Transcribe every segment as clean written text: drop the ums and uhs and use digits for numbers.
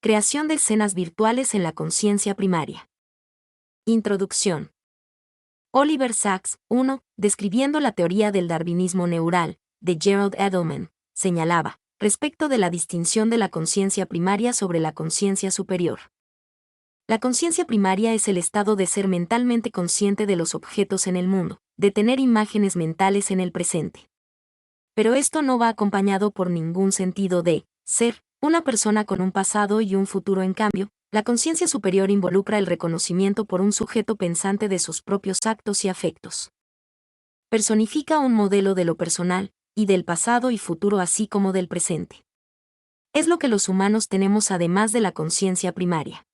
Creación de escenas virtuales en la conciencia primaria. Introducción. Oliver Sacks, 1, describiendo la teoría del darwinismo neural, de Gerald Edelman, señalaba, respecto de la distinción de la conciencia primaria sobre la conciencia superior. La conciencia primaria es el estado de ser mentalmente consciente de los objetos en el mundo, de tener imágenes mentales en el presente. Pero esto no va acompañado por ningún sentido de ser una persona con un pasado y un futuro. En cambio, la conciencia superior involucra el reconocimiento por un sujeto pensante de sus propios actos y afectos. Personifica un modelo de lo personal, y del pasado y futuro así como del presente. Es lo que los humanos tenemos además de la conciencia primaria.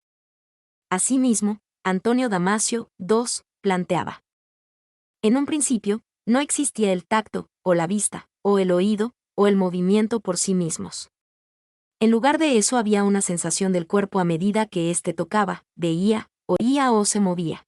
Asimismo, Antonio Damasio, 2, planteaba. En un principio, no existía el tacto, o la vista, o el oído, o el movimiento por sí mismos. En lugar de eso había una sensación del cuerpo a medida que éste tocaba, veía, oía o se movía.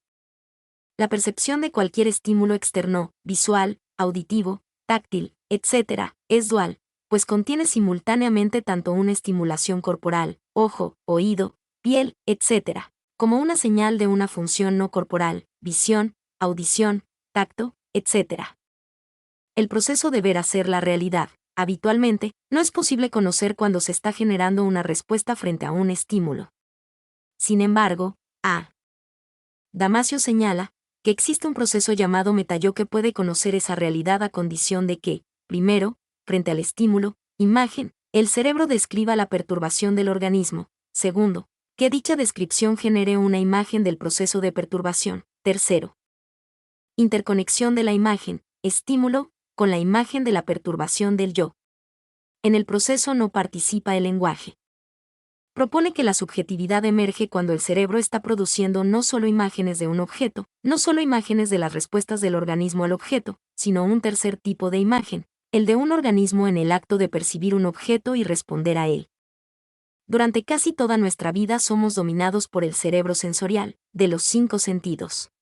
La percepción de cualquier estímulo externo, visual, auditivo, táctil, etc., es dual, pues contiene simultáneamente tanto una estimulación corporal, ojo, oído, piel, etc., como una señal de una función no corporal, visión, audición, tacto, etc. El proceso de ver hacer la realidad, habitualmente, no es posible conocer cuando se está generando una respuesta frente a un estímulo. Sin embargo, Damasio señala que existe un proceso llamado metayo que puede conocer esa realidad a condición de que, primero, frente al estímulo, imagen, el cerebro describa la perturbación del organismo, segundo, que dicha descripción genere una imagen del proceso de perturbación, tercero, interconexión de la imagen, estímulo, con la imagen de la perturbación del yo. En el proceso no participa el lenguaje. Propone que la subjetividad emerge cuando el cerebro está produciendo no solo imágenes de un objeto, no solo imágenes de las respuestas del organismo al objeto, sino un tercer tipo de imagen, el de un organismo en el acto de percibir un objeto y responder a él. Durante casi toda nuestra vida somos dominados por el cerebro sensorial, de los 5 sentidos.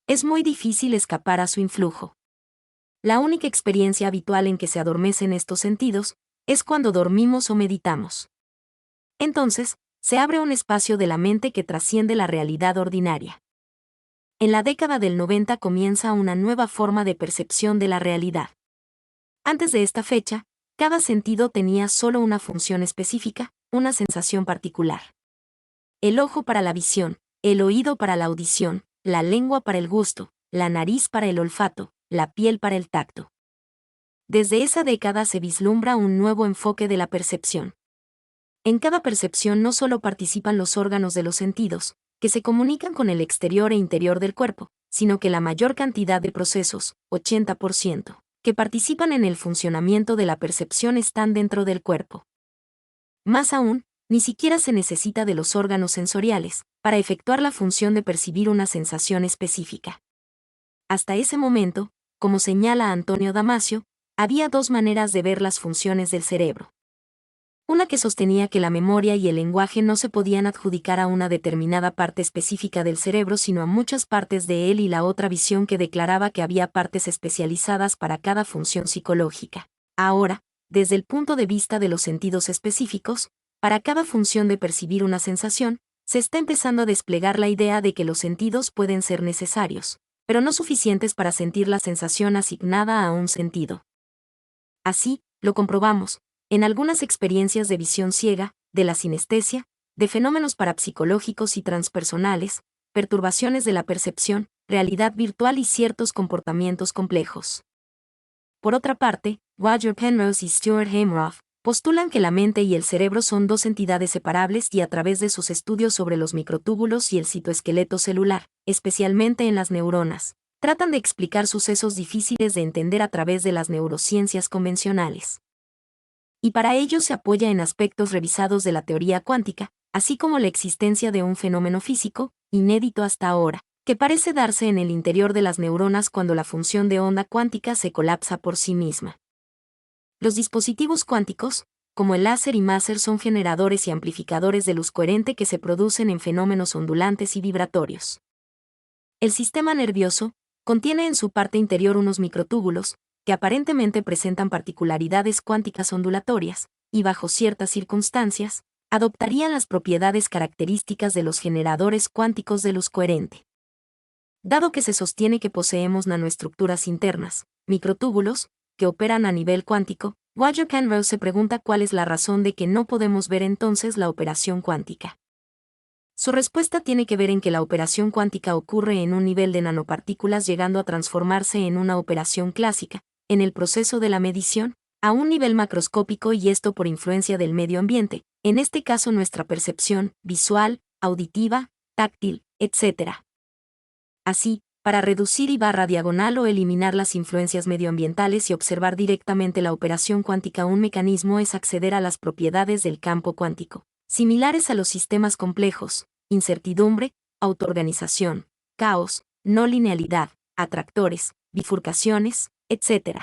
Es muy difícil escapar a su influjo. La única experiencia habitual en que se adormecen estos sentidos es cuando dormimos o meditamos. Entonces, se abre un espacio de la mente que trasciende la realidad ordinaria. En la década del 90 comienza una nueva forma de percepción de la realidad. Antes de esta fecha, cada sentido tenía solo una función específica, una sensación particular. El ojo para la visión, el oído para la audición, la lengua para el gusto, la nariz para el olfato, la piel para el tacto. Desde esa década se vislumbra un nuevo enfoque de la percepción. En cada percepción no solo participan los órganos de los sentidos, que se comunican con el exterior e interior del cuerpo, sino que la mayor cantidad de procesos, 80%, que participan en el funcionamiento de la percepción están dentro del cuerpo. Más aún, ni siquiera se necesita de los órganos sensoriales, para efectuar la función de percibir una sensación específica. Hasta ese momento, como señala Antonio Damasio, había 2 maneras de ver las funciones del cerebro. Una que sostenía que la memoria y el lenguaje no se podían adjudicar a una determinada parte específica del cerebro sino a muchas partes de él, y la otra visión que declaraba que había partes especializadas para cada función psicológica. Ahora, desde el punto de vista de los sentidos específicos, para cada función de percibir una sensación, se está empezando a desplegar la idea de que los sentidos pueden ser necesarios, pero no suficientes para sentir la sensación asignada a un sentido. Así, lo comprobamos en algunas experiencias de visión ciega, de la sinestesia, de fenómenos parapsicológicos y transpersonales, perturbaciones de la percepción, realidad virtual y ciertos comportamientos complejos. Por otra parte, Roger Penrose y Stuart Hameroff postulan que la mente y el cerebro son 2 entidades separables, y a través de sus estudios sobre los microtúbulos y el citoesqueleto celular, especialmente en las neuronas, tratan de explicar sucesos difíciles de entender a través de las neurociencias convencionales. Y para ello se apoya en aspectos revisados de la teoría cuántica, así como la existencia de un fenómeno físico, inédito hasta ahora, que parece darse en el interior de las neuronas cuando la función de onda cuántica se colapsa por sí misma. Los dispositivos cuánticos, como el láser y máser, son generadores y amplificadores de luz coherente que se producen en fenómenos ondulantes y vibratorios. El sistema nervioso contiene en su parte interior unos microtúbulos, que aparentemente presentan particularidades cuánticas ondulatorias, y bajo ciertas circunstancias, adoptarían las propiedades características de los generadores cuánticos de luz coherente. Dado que se sostiene que poseemos nanoestructuras internas, microtúbulos, que operan a nivel cuántico, Wojciech se pregunta cuál es la razón de que no podemos ver entonces la operación cuántica. Su respuesta tiene que ver en que la operación cuántica ocurre en un nivel de nanopartículas llegando a transformarse en una operación clásica, en el proceso de la medición, a un nivel macroscópico y esto por influencia del medio ambiente, en este caso nuestra percepción, visual, auditiva, táctil, etc. Así, para reducir y barra diagonal o eliminar las influencias medioambientales y observar directamente la operación cuántica, un mecanismo es acceder a las propiedades del campo cuántico, similares a los sistemas complejos, incertidumbre, autoorganización, caos, no linealidad, atractores, bifurcaciones, etc.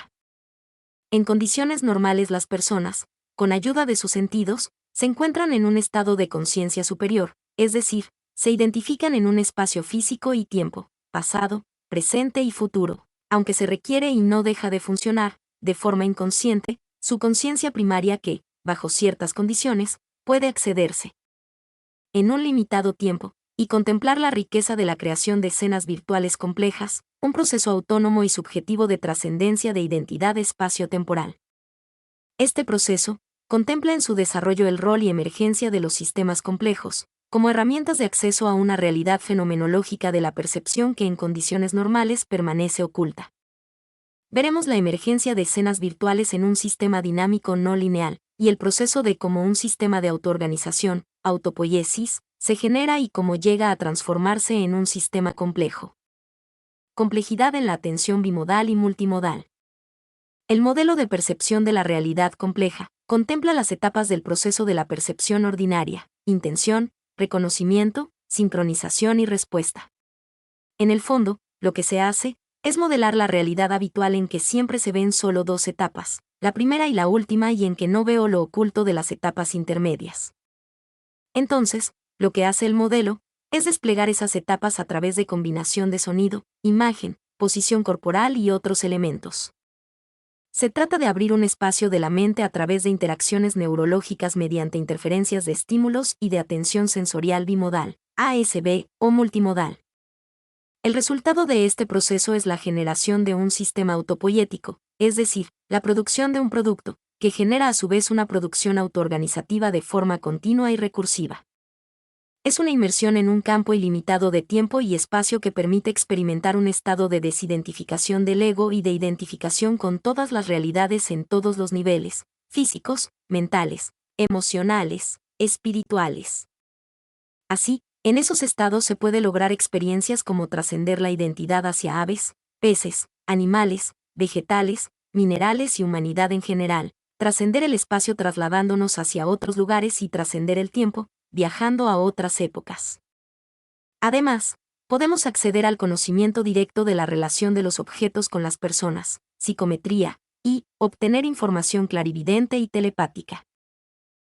En condiciones normales las personas, con ayuda de sus sentidos, se encuentran en un estado de conciencia superior, es decir, se identifican en un espacio físico y tiempo, pasado, presente y futuro, aunque se requiere y no deja de funcionar, de forma inconsciente, su conciencia primaria que, bajo ciertas condiciones, puede accederse en un limitado tiempo, y contemplar la riqueza de la creación de escenas virtuales complejas, un proceso autónomo y subjetivo de trascendencia de identidad espacio-temporal. Este proceso contempla en su desarrollo el rol y emergencia de los sistemas complejos, como herramientas de acceso a una realidad fenomenológica de la percepción que en condiciones normales permanece oculta. Veremos la emergencia de escenas virtuales en un sistema dinámico no lineal, y el proceso de cómo un sistema de autoorganización, autopoiesis, se genera y cómo llega a transformarse en un sistema complejo. Complejidad en la atención bimodal y multimodal. El modelo de percepción de la realidad compleja contempla las etapas del proceso de la percepción ordinaria: intención, reconocimiento, sincronización y respuesta. En el fondo, lo que se hace es modelar la realidad habitual en que siempre se ven solo dos etapas, la primera y la última, y en que no veo lo oculto de las etapas intermedias. Entonces, lo que hace el modelo es desplegar esas etapas a través de combinación de sonido, imagen, posición corporal y otros elementos. Se trata de abrir un espacio de la mente a través de interacciones neurológicas mediante interferencias de estímulos y de atención sensorial bimodal, ASB, o multimodal. El resultado de este proceso es la generación de un sistema autopoiético, es decir, la producción de un producto, que genera a su vez una producción autoorganizativa de forma continua y recursiva. Es una inmersión en un campo ilimitado de tiempo y espacio que permite experimentar un estado de desidentificación del ego y de identificación con todas las realidades en todos los niveles, físicos, mentales, emocionales, espirituales. Así, en esos estados se puede lograr experiencias como trascender la identidad hacia aves, peces, animales, vegetales, minerales y humanidad en general, trascender el espacio trasladándonos hacia otros lugares y trascender el tiempo, viajando a otras épocas. Además, podemos acceder al conocimiento directo de la relación de los objetos con las personas, psicometría, y obtener información clarividente y telepática.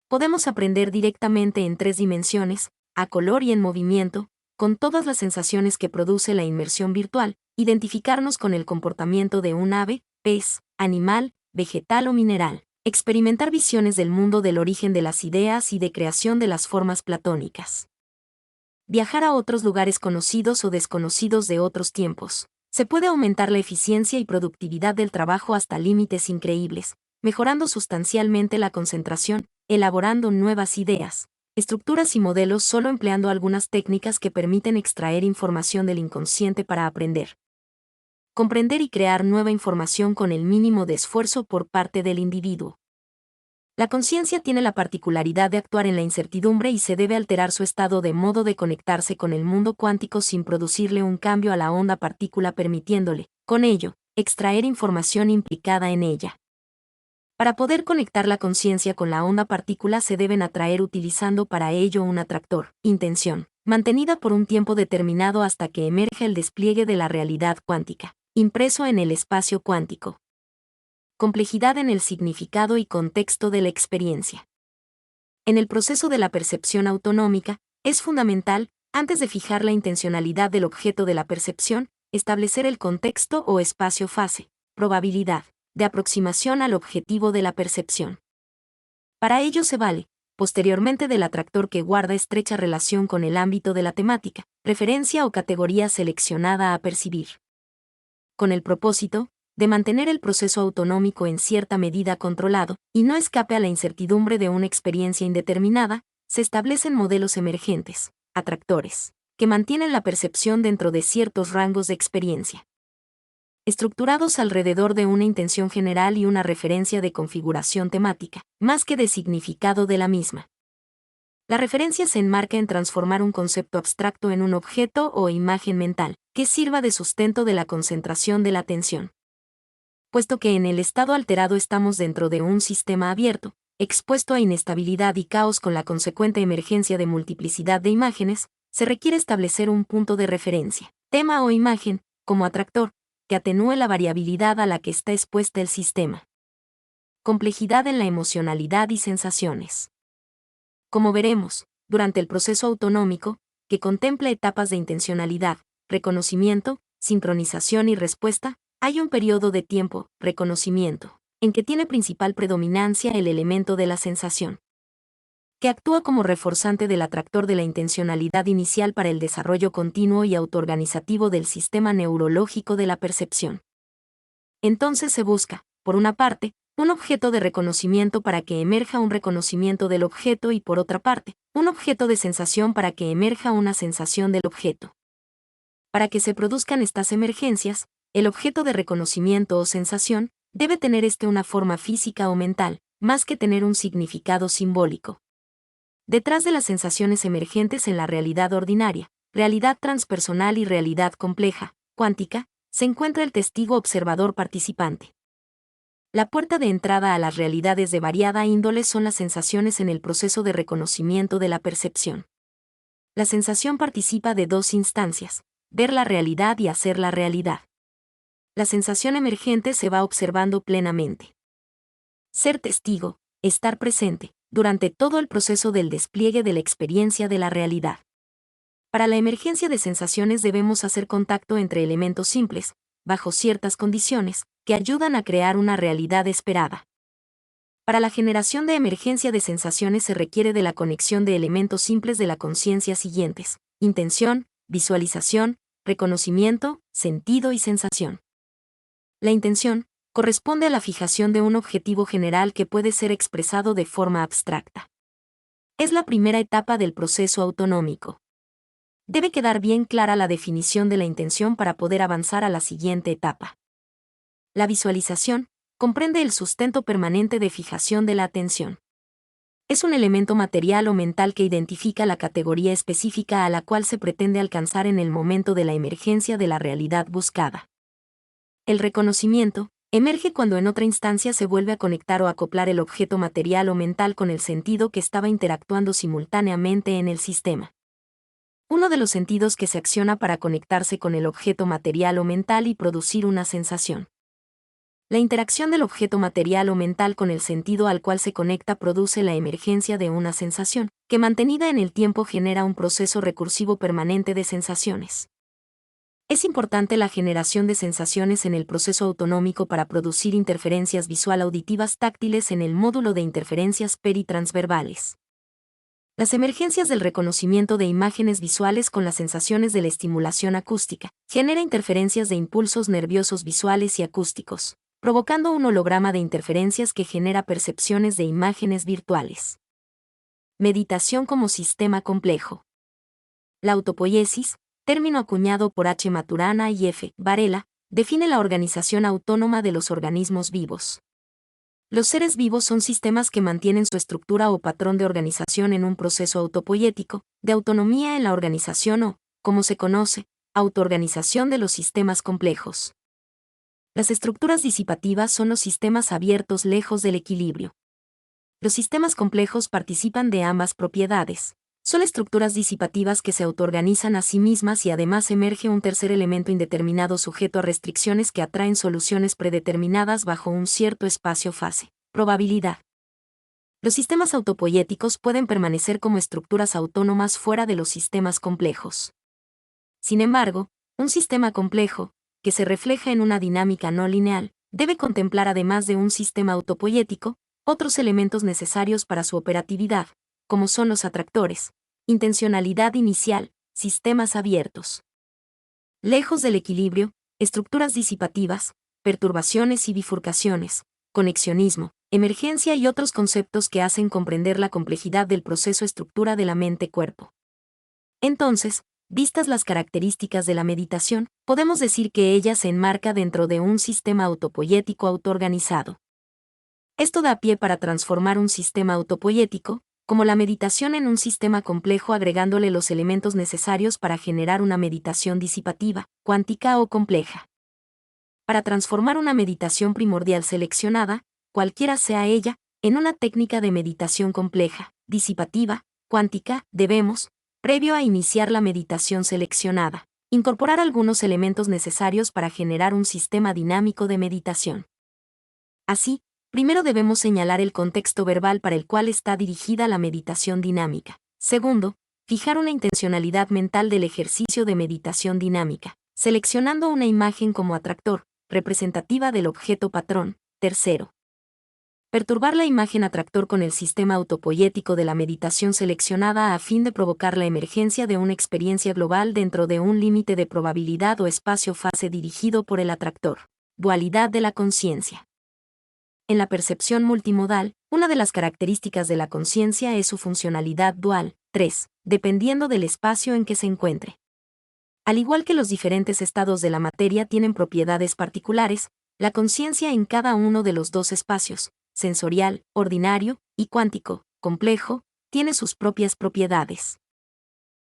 Podemos aprender directamente en 3 dimensiones, a color y en movimiento, con todas las sensaciones que produce la inmersión virtual, identificarnos con el comportamiento de un ave, pez, animal, vegetal o mineral, experimentar visiones del mundo del origen de las ideas y de creación de las formas platónicas. Viajar a otros lugares conocidos o desconocidos de otros tiempos. Se puede aumentar la eficiencia y productividad del trabajo hasta límites increíbles, mejorando sustancialmente la concentración, elaborando nuevas ideas, estructuras y modelos solo empleando algunas técnicas que permiten extraer información del inconsciente para aprender, comprender y crear nueva información con el mínimo de esfuerzo por parte del individuo. La conciencia tiene la particularidad de actuar en la incertidumbre y se debe alterar su estado de modo de conectarse con el mundo cuántico sin producirle un cambio a la onda partícula, permitiéndole, con ello, extraer información implicada en ella. Para poder conectar la conciencia con la onda partícula se deben atraer utilizando para ello un atractor, intención, mantenida por un tiempo determinado hasta que emerja el despliegue de la realidad cuántica, impreso en el espacio cuántico. Complejidad en el significado y contexto de la experiencia. En el proceso de la percepción autonómica, es fundamental, antes de fijar la intencionalidad del objeto de la percepción, establecer el contexto o espacio-fase, probabilidad, de aproximación al objetivo de la percepción. Para ello se vale, posteriormente del atractor que guarda estrecha relación con el ámbito de la temática, referencia o categoría seleccionada a percibir. Con el propósito de mantener el proceso autonómico en cierta medida controlado, y no escape a la incertidumbre de una experiencia indeterminada, se establecen modelos emergentes, atractores, que mantienen la percepción dentro de ciertos rangos de experiencia, estructurados alrededor de una intención general y una referencia de configuración temática, más que de significado de la misma. La referencia se enmarca en transformar un concepto abstracto en un objeto o imagen mental, que sirva de sustento de la concentración de la atención. Puesto que en el estado alterado estamos dentro de un sistema abierto, expuesto a inestabilidad y caos con la consecuente emergencia de multiplicidad de imágenes, se requiere establecer un punto de referencia, tema o imagen, como atractor, que atenúe la variabilidad a la que está expuesta el sistema. Complejidad en la emocionalidad y sensaciones. Como veremos, durante el proceso autonómico, que contempla etapas de intencionalidad, reconocimiento, sincronización y respuesta, hay un periodo de tiempo, reconocimiento, en que tiene principal predominancia el elemento de la sensación, que actúa como reforzante del atractor de la intencionalidad inicial para el desarrollo continuo y autoorganizativo del sistema neurológico de la percepción. Entonces se busca, por una parte, un objeto de reconocimiento para que emerja un reconocimiento del objeto y por otra parte, un objeto de sensación para que emerja una sensación del objeto. Para que se produzcan estas emergencias, el objeto de reconocimiento o sensación debe tener una forma física o mental, más que tener un significado simbólico. Detrás de las sensaciones emergentes en la realidad ordinaria, realidad transpersonal y realidad compleja, cuántica, se encuentra el testigo observador participante. La puerta de entrada a las realidades de variada índole son las sensaciones en el proceso de reconocimiento de la percepción. La sensación participa de dos instancias: ver la realidad y hacer la realidad. La sensación emergente se va observando plenamente. Ser testigo, estar presente, durante todo el proceso del despliegue de la experiencia de la realidad. Para la emergencia de sensaciones debemos hacer contacto entre elementos simples, bajo ciertas condiciones, que ayudan a crear una realidad esperada. Para la generación de emergencia de sensaciones se requiere de la conexión de elementos simples de la conciencia siguientes: intención, visualización, reconocimiento, sentido y sensación. La intención corresponde a la fijación de un objetivo general que puede ser expresado de forma abstracta. Es la primera etapa del proceso autonómico. Debe quedar bien clara la definición de la intención para poder avanzar a la siguiente etapa. La visualización comprende el sustento permanente de fijación de la atención. Es un elemento material o mental que identifica la categoría específica a la cual se pretende alcanzar en el momento de la emergencia de la realidad buscada. El reconocimiento emerge cuando en otra instancia se vuelve a conectar o acoplar el objeto material o mental con el sentido que estaba interactuando simultáneamente en el sistema. Uno de los sentidos que se acciona para conectarse con el objeto material o mental y producir una sensación. La interacción del objeto material o mental con el sentido al cual se conecta produce la emergencia de una sensación, que mantenida en el tiempo genera un proceso recursivo permanente de sensaciones. Es importante la generación de sensaciones en el proceso autonómico para producir interferencias visual-auditivas táctiles en el módulo de interferencias peritransverbales. Las emergencias del reconocimiento de imágenes visuales con las sensaciones de la estimulación acústica genera interferencias de impulsos nerviosos visuales y acústicos, provocando un holograma de interferencias que genera percepciones de imágenes virtuales. Meditación como sistema complejo. La autopoiesis, término acuñado por H. Maturana y F. Varela, define la organización autónoma de los organismos vivos. Los seres vivos son sistemas que mantienen su estructura o patrón de organización en un proceso autopoiético, de autonomía en la organización o, como se conoce, autoorganización de los sistemas complejos. Las estructuras disipativas son los sistemas abiertos lejos del equilibrio. Los sistemas complejos participan de ambas propiedades. Son estructuras disipativas que se autoorganizan a sí mismas y además emerge un tercer elemento indeterminado sujeto a restricciones que atraen soluciones predeterminadas bajo un cierto espacio-fase, probabilidad. Los sistemas autopoiéticos pueden permanecer como estructuras autónomas fuera de los sistemas complejos. Sin embargo, un sistema complejo, que se refleja en una dinámica no lineal, debe contemplar además de un sistema autopoiético, otros elementos necesarios para su operatividad, como son los atractores, intencionalidad inicial, sistemas abiertos. Lejos del equilibrio, estructuras disipativas, perturbaciones y bifurcaciones, conexionismo, emergencia y otros conceptos que hacen comprender la complejidad del proceso estructura de la mente-cuerpo. Entonces, vistas las características de la meditación, podemos decir que ella se enmarca dentro de un sistema autopoyético autoorganizado. Esto da pie para transformar un sistema autopoyético, como la meditación, en un sistema complejo, agregándole los elementos necesarios para generar una meditación disipativa, cuántica o compleja. Para transformar una meditación primordial seleccionada, cualquiera sea ella, en una técnica de meditación compleja, disipativa, cuántica, debemos, previo a iniciar la meditación seleccionada, incorporar algunos elementos necesarios para generar un sistema dinámico de meditación. Así, primero debemos señalar el contexto verbal para el cual está dirigida la meditación dinámica. Segundo, fijar una intencionalidad mental del ejercicio de meditación dinámica, seleccionando una imagen como atractor, representativa del objeto patrón. Tercero, perturbar la imagen atractor con el sistema autopoyético de la meditación seleccionada a fin de provocar la emergencia de una experiencia global dentro de un límite de probabilidad o espacio-fase dirigido por el atractor. Dualidad de la conciencia. En la percepción multimodal, una de las características de la conciencia es su funcionalidad dual. 3. Dependiendo del espacio en que se encuentre. Al igual que los diferentes estados de la materia tienen propiedades particulares, la conciencia en cada uno de los dos espacios, sensorial, ordinario, y cuántico, complejo, tiene sus propias propiedades.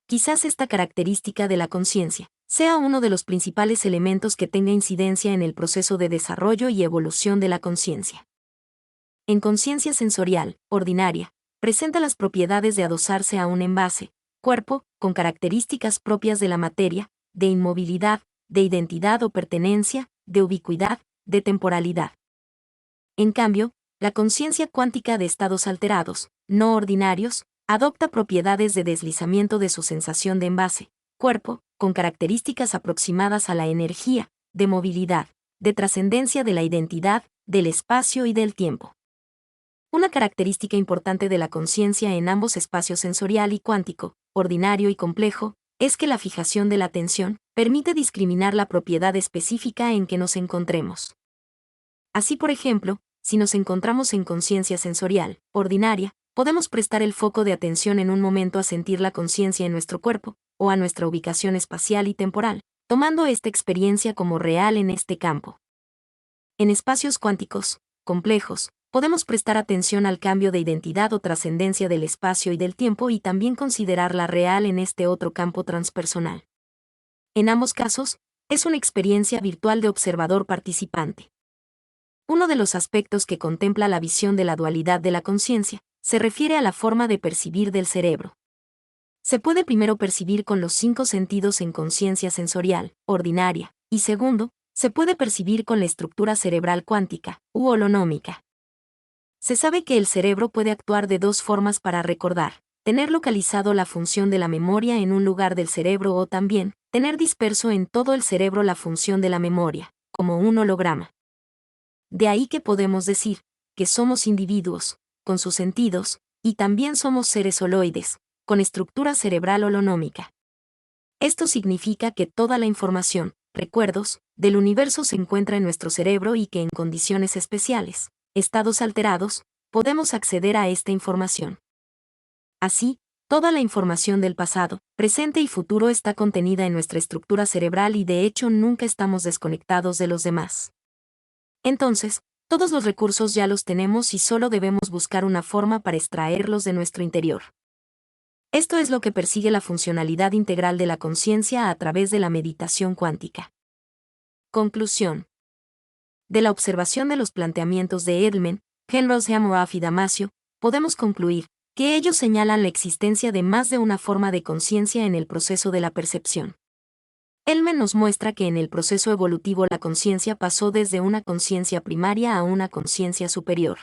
Quizás esta característica de la conciencia sea uno de los principales elementos que tenga incidencia en el proceso de desarrollo y evolución de la conciencia. En conciencia sensorial, ordinaria, presenta las propiedades de adosarse a un envase, cuerpo, con características propias de la materia, de inmovilidad, de identidad o pertenencia, de ubicuidad, de temporalidad. En cambio, la conciencia cuántica de estados alterados, no ordinarios, adopta propiedades de deslizamiento de su sensación de envase, cuerpo, con características aproximadas a la energía, de movilidad, de trascendencia de la identidad, del espacio y del tiempo. Una característica importante de la conciencia en ambos espacios sensorial y cuántico, ordinario y complejo, es que la fijación de la atención permite discriminar la propiedad específica en que nos encontremos. Así, por ejemplo, si nos encontramos en conciencia sensorial, ordinaria, podemos prestar el foco de atención en un momento a sentir la conciencia en nuestro cuerpo, o a nuestra ubicación espacial y temporal, tomando esta experiencia como real en este campo. En espacios cuánticos, complejos, podemos prestar atención al cambio de identidad o trascendencia del espacio y del tiempo y también considerarla real en este otro campo transpersonal. En ambos casos, es una experiencia virtual de observador participante. Uno de los aspectos que contempla la visión de la dualidad de la conciencia se refiere a la forma de percibir del cerebro. Se puede primero percibir con los 5 sentidos en conciencia sensorial, ordinaria, y segundo, se puede percibir con la estructura cerebral cuántica, u holonómica. Se sabe que el cerebro puede actuar de 2 formas para recordar: tener localizado la función de la memoria en un lugar del cerebro o también, tener disperso en todo el cerebro la función de la memoria, como un holograma. De ahí que podemos decir que somos individuos, con sus sentidos, y también somos seres holoides, con estructura cerebral holonómica. Esto significa que toda la información, recuerdos, del universo se encuentra en nuestro cerebro y que en condiciones especiales, estados alterados, podemos acceder a esta información. Así, toda la información del pasado, presente y futuro está contenida en nuestra estructura cerebral y de hecho nunca estamos desconectados de los demás. Entonces, todos los recursos ya los tenemos y solo debemos buscar una forma para extraerlos de nuestro interior. Esto es lo que persigue la funcionalidad integral de la conciencia a través de la meditación cuántica. Conclusión. De la observación de los planteamientos de Edelman, Penrose, Hammurabi y Damasio, podemos concluir que ellos señalan la existencia de más de una forma de conciencia en el proceso de la percepción. Edelman nos muestra que en el proceso evolutivo la conciencia pasó desde una conciencia primaria a una conciencia superior.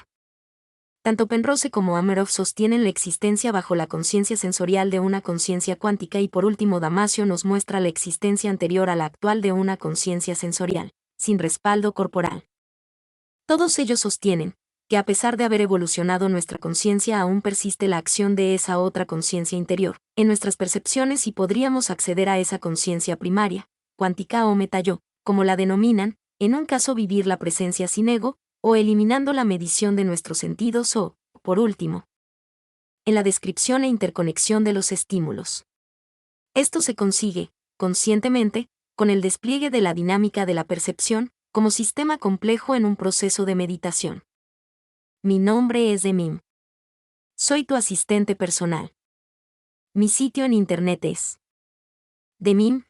Tanto Penrose como Hammurabi sostienen la existencia bajo la conciencia sensorial de una conciencia cuántica y por último Damasio nos muestra la existencia anterior a la actual de una conciencia sensorial, sin respaldo corporal. Todos ellos sostienen que a pesar de haber evolucionado nuestra conciencia aún persiste la acción de esa otra conciencia interior, en nuestras percepciones y podríamos acceder a esa conciencia primaria, cuántica o meta-yo, como la denominan, en un caso vivir la presencia sin ego, o eliminando la medición de nuestros sentidos o, por último, en la descripción e interconexión de los estímulos. Esto se consigue, conscientemente, con el despliegue de la dinámica de la percepción, como sistema complejo en un proceso de meditación. Mi nombre es Demim. Soy tu asistente personal. Mi sitio en internet es demim.es.tl.